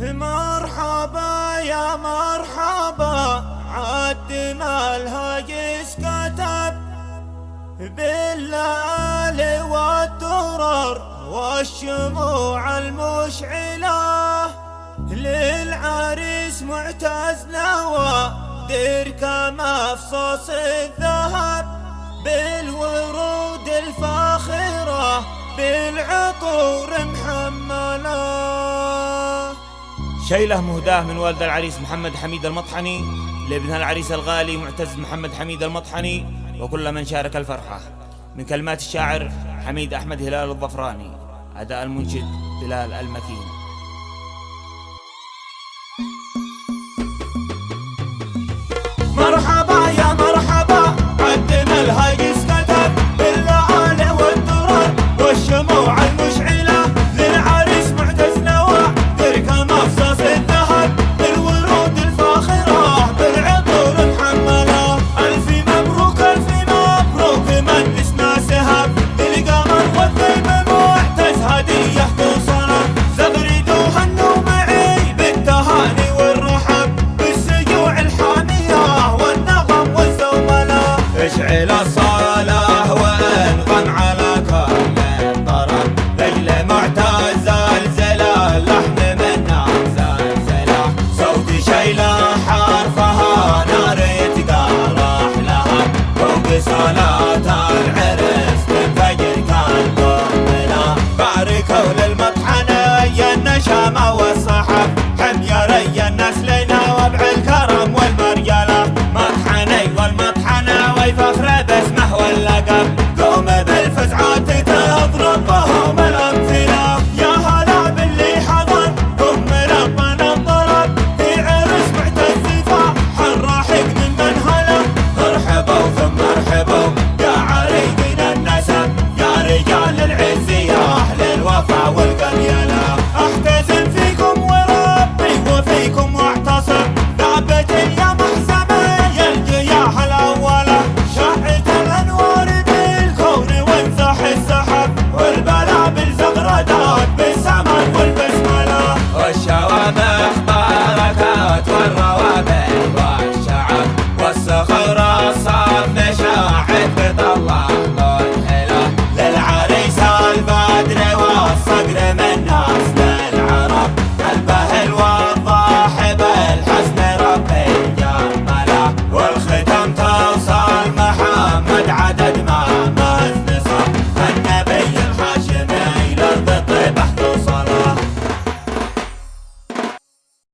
مرحبا يا مرحبا عدنا الهاجس كتب بالليالي والدرر والشموع المشعلة للعريس معتز نوى درك مفصوص الذهب بالورود الفاخرة بالعطور محملة. شيله مهداه من والد العريس محمد حميد المطحني لابنها العريس الغالي معتز محمد حميد المطحني وكل من شارك الفرحة، من كلمات الشاعر حميد أحمد هلال الظفراني، أداء المنشد بلال المكين. مرحبا يا مرحبا عدنا الهاجس كتب بالليالي والدرر والشموع المشعلة للعريس معتز نوى درك مفصوص الذهب بالورود الفاخرة بالعطور محملة. ألف مبروك من لسنا سهب بالقمر والذيب معتز هدية توصله زغردوا هنوا معي بالتهاني والرحب بالسجوع الحامية والنغم والزوملة. اشعل الصلاة وانغم على كل الطرب ليل معتز الزلال لحن منا زلزلة صوت شيله حرفها نار يتقارح لها فوق صلاة العرس تنفجر كالقنبلة. باركوا للمطحنة يا النشامة